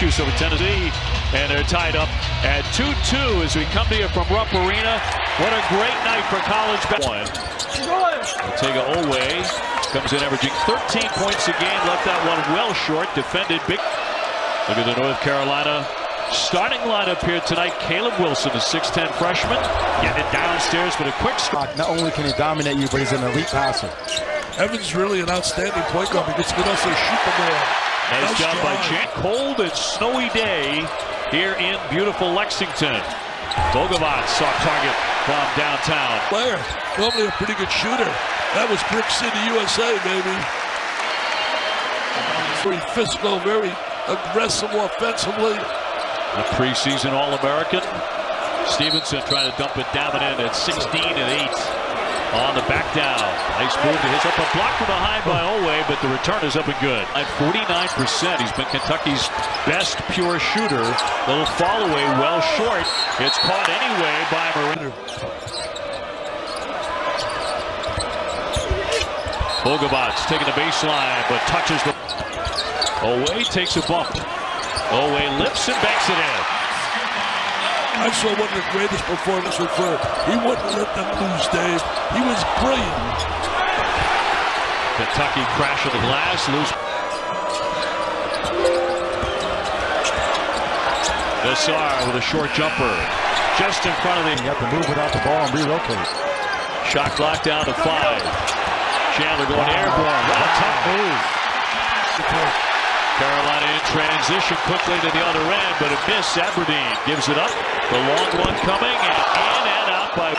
Syracuse over Tennessee, and they're tied up at 2-2 as we come to you from Rupp Arena. What a great night for college basketball. Ortega Oweh comes in averaging 13 points a game, left that one well short, defended big. Look at the North Carolina starting lineup here tonight. Caleb Wilson, a 6'10 freshman, getting it downstairs with a quick strike. Not only can he dominate you, but he's an elite passer. Evans really an outstanding point guard because he can also shoot the ball. Nice job by Chan. Cold and snowy day here in beautiful Lexington. Bogovac saw target from downtown. Player, normally a pretty good shooter. That was Brick City, USA, baby. Very physical, very aggressive offensively. A preseason All-American. Stevenson trying to dump it down and in at 16 and 8. On the back down. Nice move to his up a block from behind by Oweh, but the return is up and good. At 49%, he's been Kentucky's best pure shooter. Little fall away, well short. It's caught anyway by Marino. Bogovac taking the baseline, but touches the. Oweh takes a bump. Oweh lifts and banks it in. I saw one of the greatest performances for. He wouldn't let them lose, Dave. He was brilliant. Kentucky crashing the glass, lose. Nassar with a short jumper, just in front of the. You have to move without the ball and relocate. Shot clock down to 5. Chandler going airborne. What a tough move. Carolina in transition quickly to the other end, but a miss. Aberdeen gives it up. The long one coming, and in and out by.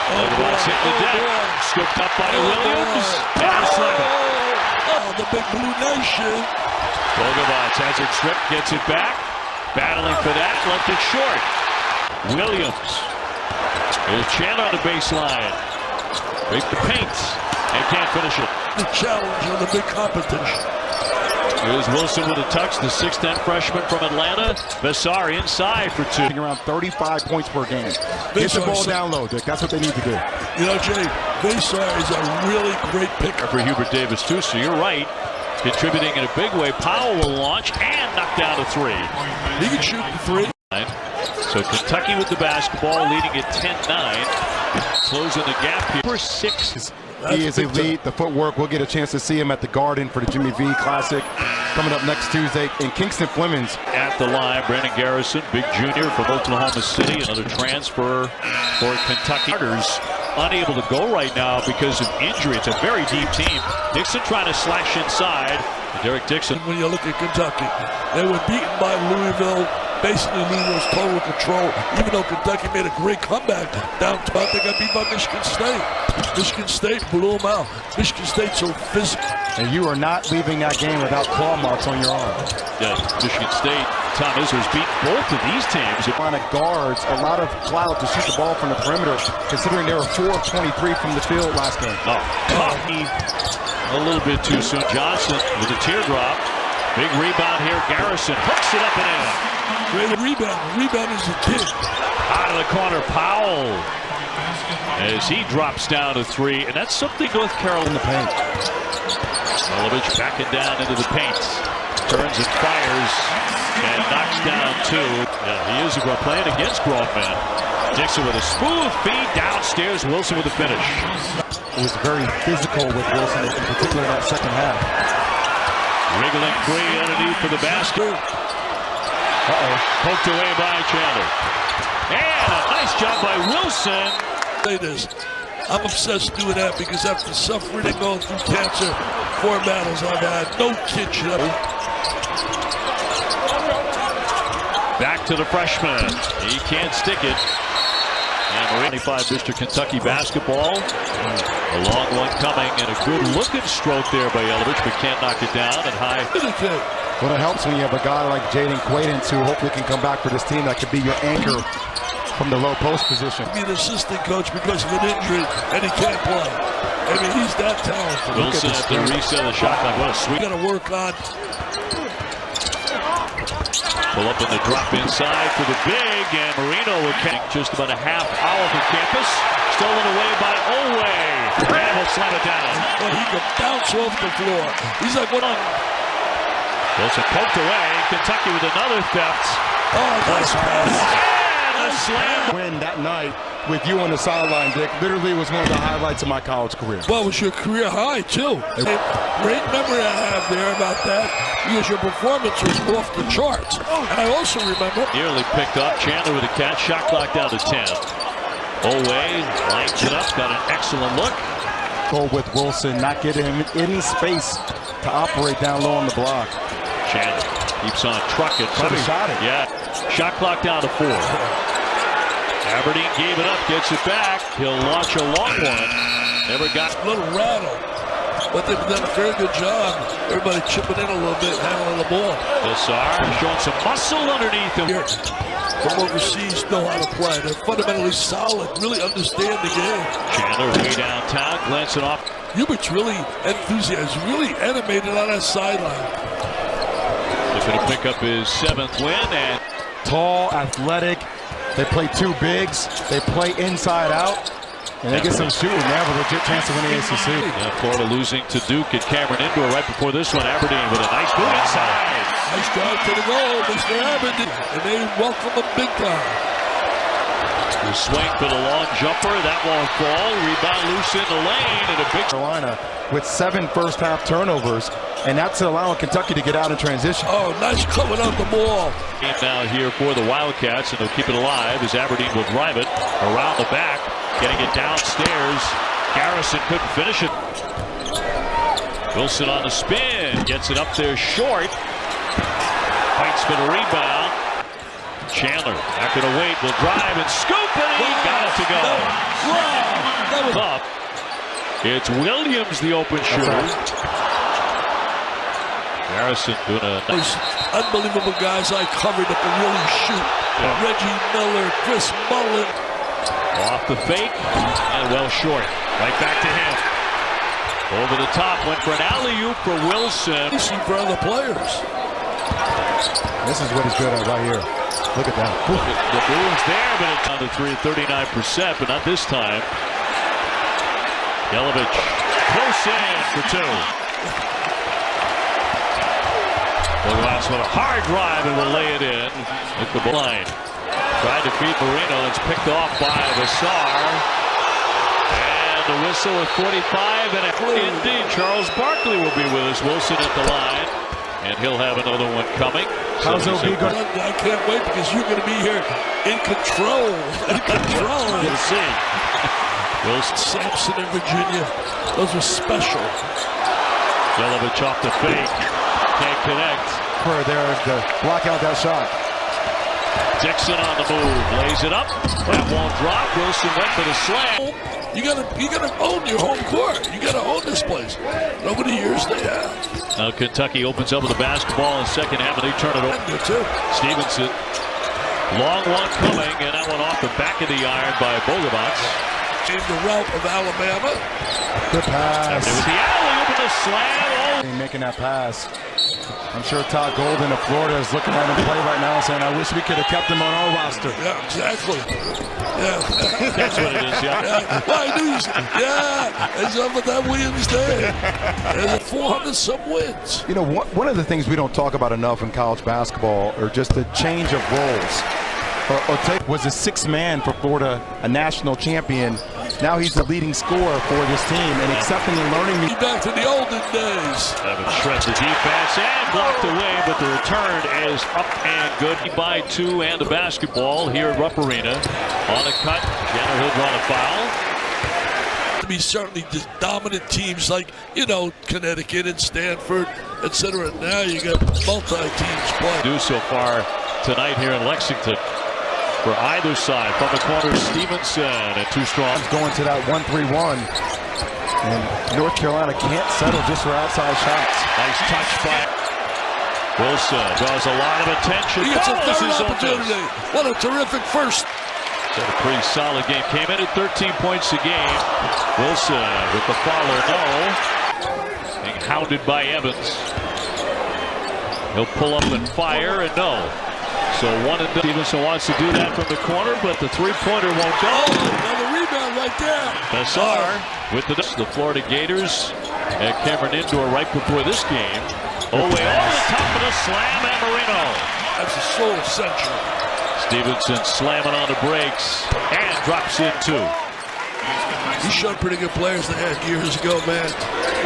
Bogovac hit the deck. Scooped up by Williams. And a slam. Oh, the big blue nation. Bogovac has it stripped, gets it back. Battling for that, left it short. Williams. Here's Chandler on the baseline. Break the paint, and can't finish it. The challenge of the big competition. Here's Wilson with a touch, the 6'10 freshman from Atlanta. Vassar inside for 2. Around 35 points per game. Get the ball down low, Dick. That's what they need to do. You know, Jay, Vassar is a really great picker. For Hubert Davis, too, so you're right. Contributing in a big way. Powell will launch and knock down a 3. He can shoot the 3. So Kentucky with the basketball, leading at 10-9. Closing the gap here. For 6. He is elite. The footwork. We'll get a chance to see him at the Garden for the Jimmy V Classic coming up next Tuesday. And Kingston Flemings at the line. Brandon Garrison, big junior from Oklahoma City. Another transfer for Kentucky. Unable to go right now because of injury. It's a very deep team. Dixon trying to slash inside. Derek Dixon. When you look at Kentucky, they were beaten by Louisville. Basically, Louisville's total control. Even though Kentucky made a great comeback downtown, they got beat by Michigan State. Michigan State blew them out. Michigan State's so physical. And you are not leaving that game without claw marks on your arm. Yeah, Michigan State. Tom Izzo's beat both of these teams. Line of guards, a lot of clout to shoot the ball from the perimeter, considering they were 4 of 23 from the field last game. A little bit too soon. Johnson with a teardrop. Big rebound here. Garrison hooks it up and in. Great rebound. Rebound is a kid. Out of the corner, Powell. As he drops down to 3, and that's something North Carolina in the paint. Milovich backing down into the paint. Turns and fires, and knocks down 2. Yeah, he is playing against grown men. Dixon with a smooth feed downstairs. Wilson with the finish. It was very physical with Wilson, in particular in that second half. Wriggling free underneath for the basket. Poked away by Chandler. And a nice job by Wilson. Say this. I'm obsessed doing that because after suffering and going through cancer, 4 battles I've had, no kid should have. Back to the freshman. He can't stick it. And 25 Mr. Kentucky basketball. A long one coming and a good looking stroke there by Yelovich, but can't knock it down and high. Well, it helps when you have a guy like Jaden Quaidance who hopefully can come back for this team that could be your anchor from the low post position. Be an assistant coach because of an injury and he can't play. I mean, he's that talented. Wilson at the reset of the shot clock. What a sweet. Got to work on. Pull up in the drop inside for the big, and Marino will catch just about a half hour from campus. Stolen away by Oweh. And will slam it down. But he can bounce off the floor. He's like, what on? Wilson poked away. Kentucky with another theft. Oh, nice pass. And a slam. Win that night with you on the sideline, Dick, literally was one of the highlights of my college career. Well, it was your career high, too. Great memory I have there about that because your performance was off the charts. And I also remember... Nearly picked up. Chandler with a catch. Shot clock down to 10. Oway lines it up. Got an excellent look. Go with Wilson, not getting him any space to operate down low on the block. Chandler keeps on trucking. Should have shot it. Yeah. Shot clock down to 4. Aberdeen gave it up, gets it back. He'll launch a long one. Never got a little rattle, but they've done a very good job. Everybody chipping in a little bit, handling the ball. Nassar showing some muscle underneath him. Here, from overseas know how to play. They're fundamentally solid, really understand the game. Chandler way downtown, glancing off. Hubert's really enthusiastic, really animated on that sideline. Looking to pick up his 7th win. And tall, athletic. They play 2 bigs. They play inside out. And they get some shooting. They have a legit chance to win the ACC. Yeah, Florida losing to Duke at Cameron Indoor right before this one. Aberdeen with a nice move inside. Nice drive to the goal, Mr. Aberdeen. And they welcome him big time. The swing for the long jumper. That won't fall. Rebound loose in the lane. And a big Carolina with 7 first-half turnovers. And that's allowing Kentucky to get out in transition. Oh, nice coming out the ball. Game now here for the Wildcats, and they'll keep it alive as Aberdeen will drive it around the back, getting it downstairs. Garrison couldn't finish it. Wilson on the spin, gets it up there short. Fights for the rebound. Chandler not going to wait, will drive and scoop, and he got it to go. That was Up. It's Williams, the open shooter. Garrison doing a nice, unbelievable guys I covered that can really shoot. Yeah. Reggie Miller, Chris Mullen. Off the fake and well short. Right back to him. Over the top, went for an alley-oop for Wilson. You see for other players. This is what he's good at right here. Look at that. The move's there, but it's on the 3 at 39%, but not this time. Yelovich close in for 2. Bogovac with a hard drive and will lay it in at the line. Tried to beat Marino. It's picked off by Vassar. And the whistle at 45. And indeed, Charles Barkley will be with us. Wilson at the line. And he'll have another one coming. How's OB going? I can't wait because you're going to be here in control. In control. We'll see. Wilson. Sampson in Virginia. Those were special. Yelovich off the fake. Can't connect. For there to block out that shot. Dixon on the move, lays it up. That won't drop. Wilson went for the slam. You gotta own your home court. You gotta own this place. Over the years they have. Now Kentucky opens up with the basketball in the second half, and they turn it over. Stevenson, long one coming, and that one off the back of the iron by Bogovac. In the route of Alabama. Good pass. It was the alley-oop and the slam. Making that pass. I'm sure Todd Golden of Florida is looking at him play right now and saying, I wish we could have kept him on our roster. Yeah, exactly. Yeah. That's what it is, yeah. Well, I knew it's up with that Williams there. There's 400-some wins. You know, one of the things we don't talk about enough in college basketball are just the change of roles. Take was a 6th man for Florida, a national champion. Now he's the leading scorer for this team and accepting and learning. Back to the olden days. Evans shreds the defense and blocked away, but the return is up and good by 2 and the basketball here at Rupp Arena. On a cut, Jenner, he'll draw the foul. I mean, certainly the dominant teams like, you know, Connecticut and Stanford, etc. Now you got multi-teams playing. Do so far tonight here in Lexington. For either side, from the corner, Stevenson and 2 strong. Going to that 1-3-1. And North Carolina can't settle just for outside shots. Nice touch by Wilson. Draws a lot of attention. He gets a third opportunity. What a terrific first. It's a pretty solid game. Came in at 13 points a game. Wilson with the follow, no. Being hounded by Evans. He'll pull up and fire, and no. So 1 and 2. Stevenson wants to do that from the corner, but the 3-pointer won't go. Another rebound right there. Vassar with the Florida Gators at Cameron Indoor right before this game. Owe over the top of the slam, and Marino. That's so essential. Stevenson slamming on the brakes and drops in two. He showed pretty good players they had years ago, man.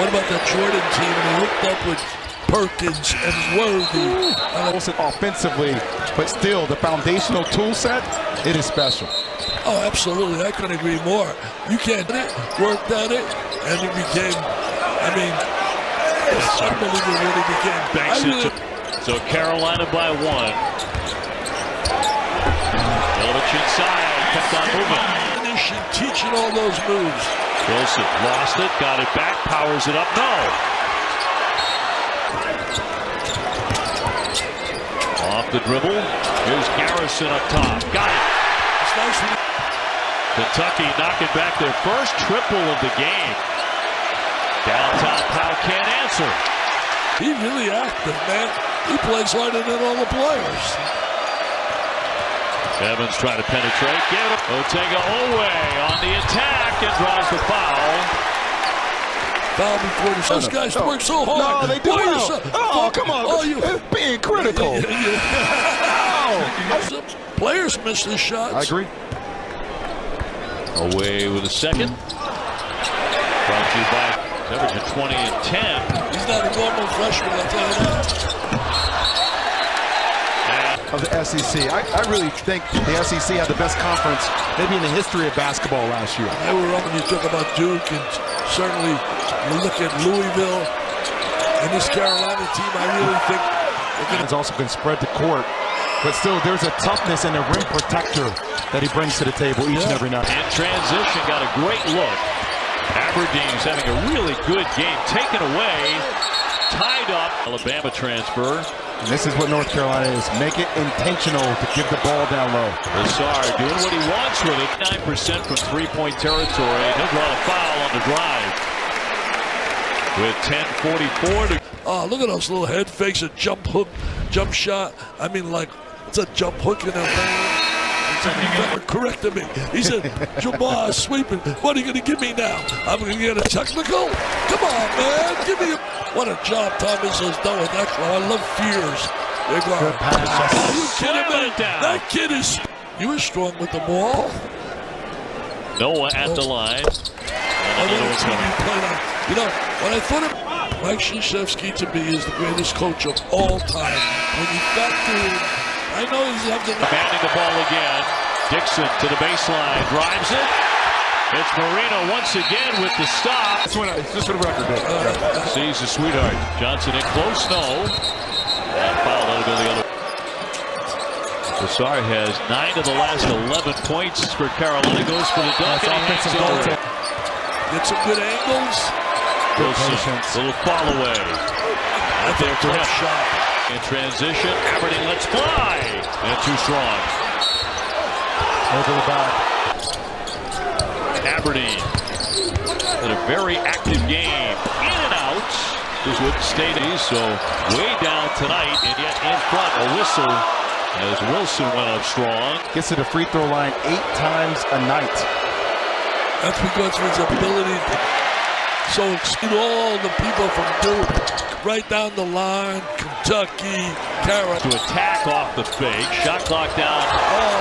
What about that Jordan team? And he hooked up with Perkins and Worthy. Offensively, but still, the foundational tool set, it is special. Oh, absolutely. I couldn't agree more. You can't do it, worked at it, and it became, I mean, it's unbelievable what it became. So Carolina by one. Illich inside, kept on moving. Teaching all those moves. Wilson lost it, got it back, powers it up. No. Off the dribble. Here's Garrison up top. Got it. It's nice. Kentucky knocking back their first triple of the game. Downtown Powell can't answer. He really active, man. He plays harder than all the players. Evans trying to penetrate. Give it up. Ortega Owe on the attack and draws the foul. Foul before the those guys work so hard. No, they do. Oh, come on. Oh, you being critical. Players miss the shots. I agree. Away with a second. Brought to you by averaging 20 and 10. He's not a normal freshman, I'll tell you that. Of the SEC. I really think the SEC had the best conference maybe in the history of basketball last year. They were up when you talk about Duke, and certainly you look at Louisville and this Carolina team. I really think it's also been spread to court, but still there's a toughness and a rim protector that he brings to the table each and every night. And transition got a great look. Aberdeen's having a really good game. Taken away, tied up. Alabama transfer. And this is what North Carolina is. Make it intentional to give the ball down low. Lazard doing what he wants with it. 9% from three-point territory. He'll draw a foul on the drive. With 10:44 to... Oh, look at those little head fakes, a jump hook, jump shot. I mean, like, it's a jump hook in a man. Corrected me. He said, Jabbar sweeping. What are you going to give me now? I'm going to get a technical? Come on, man. Give me a... What a job Thomas has done with that. I love Fears. They're going, are you kidding me? That kid is... You were strong with the ball. Noah at the line. You know, when I thought of Mike Krzyzewski to me is the greatest coach of all time. When you factor in, I know he's having commanding the ball again. Dixon to the baseline, drives it. It's Marino once again with the stop. Just for the record, sees the sweetheart. Johnson in close, no. And foul, that'll go the other. Lazard has 9 of the last 11 points for Carolina. Goes for the dunk. Get some good angles. Wilson, little fall away. Out there for him. Shot. In transition, Aberdeen lets fly. And too strong. Over the back. Aberdeen in a very active game. In and out. This wouldn't stay easy, so way down tonight, and yet in front, a whistle as Wilson went up strong. Gets to the free throw line 8 times a night. That's because of his ability to exclude all the people from Duke, right down the line, Kentucky, Carolina. To attack off the fake, shot clock down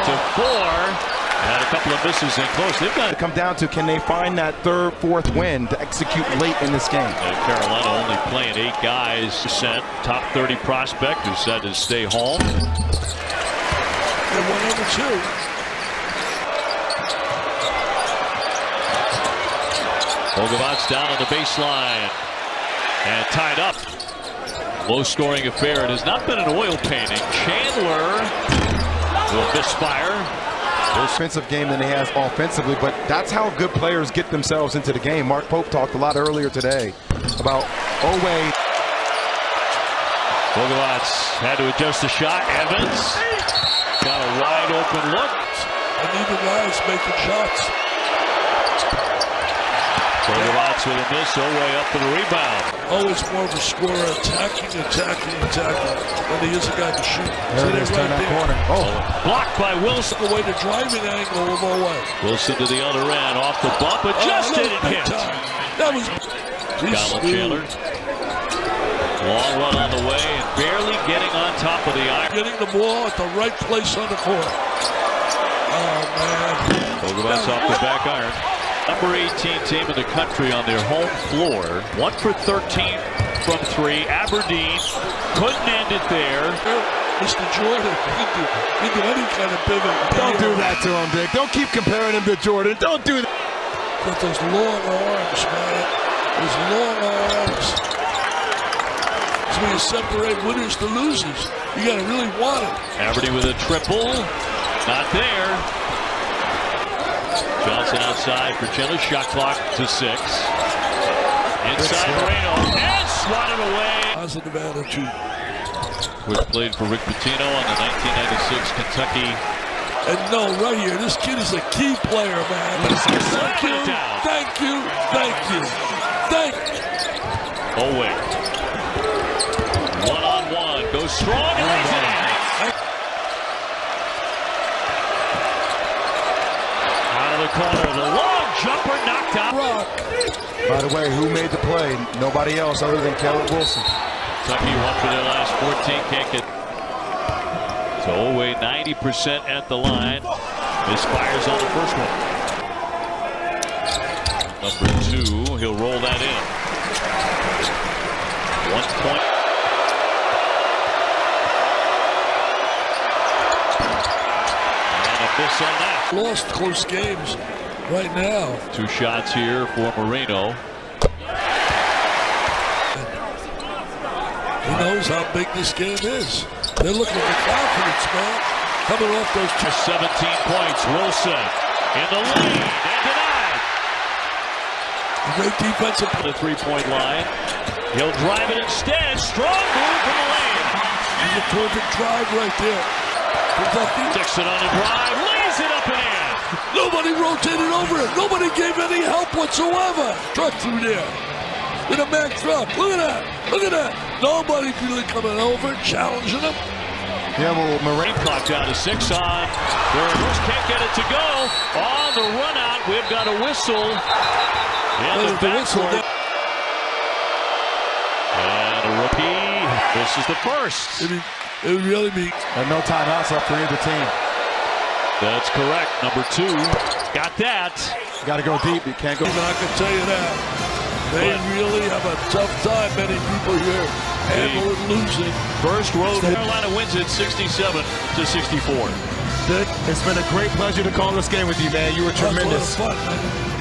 to 4. And a couple of misses in close. They've got to come down to, can they find that third, fourth win to execute late in this game? Carolina only playing 8 guys. Sent top 30 prospect who said to stay home. And 1 over 2. Ogavats down on the baseline and tied up. Low scoring affair. It has not been an oil painting. Chandler will misfire. Offensive game than he has offensively, but that's how good players get themselves into the game. Mark Pope talked a lot earlier today about Owe. Ogavats had to adjust the shot. Evans got a wide open look. I need the guys making shots. Ogavats with a miss. Owe up for the rebound. Always more of a scorer, attacking. When he is a guy to shoot. There it is, turn that corner. Blocked by Wilson. The way the driving angle of Owe. Wilson to the other end, off the bump, but just didn't hit. That was Chandler Long run on the way and barely getting on top of the iron. Getting the ball at the right place on the court. Oh, man. Bogovats off the back iron. Number 18 team in the country on their home floor. 1 for 13 from 3. Aberdeen couldn't end it there. Mr. Jordan, he can do any kind of pivot. Don't do that to him, Dick. Don't keep comparing him to Jordan. Don't do that. Got those long arms, man. Those long arms. That's when you separate winners to losers. You got to really want it. Aberdeen with a triple. Not there. Johnson outside for Chandler. Shot clock to 6. Inside Moreno. And swatted away. Positive attitude. Quick played for Rick Pitino on the 1996 Kentucky. And no, right here, this kid is a key player, man. Thank you, thank you, thank you, thank you. Oh, wait. One-on-one. Goes strong and lays it in. Out of the corner. The long jumper knocked out. By the way, who made the play? Nobody else other than Caleb Wilson. Kentucky won for their last 14. Can't get. So Oway 90% at the line. Misfires on the first one. Number 2, he'll roll that in. 1 point. And a miss on that. Lost close games right now. 2 shots here for Moreno. He knows how big this game is. They're looking for confidence, man. Coming off those 17 points. Wilson in the lead and denied. Great defensive. The 3-point line. He'll drive it instead. Strong move from the lane. He's a perfect drive right there. Kentucky. Dixon on the drive. Lays it up and in. Nobody rotated over it. Nobody gave any help whatsoever. Truck through there. In a man truck. Look at that. Look at that. Nobody really coming over, challenging him. Yeah, well, Marine clock down to 6 on. Rivers can't get it to go. On the run out, we've got a whistle. In the backcourt. And a rookie. This is the first. It would really be. And no timeouts up for either team. That's correct. Number 2. Got that. You got to go deep. You can't go. Even I can tell you that. They really have a tough time, many people here, handling losing. First road, Carolina wins it 67-64. It's been a great pleasure to call this game with you, man. You were tremendous. That's a lot of fun, man.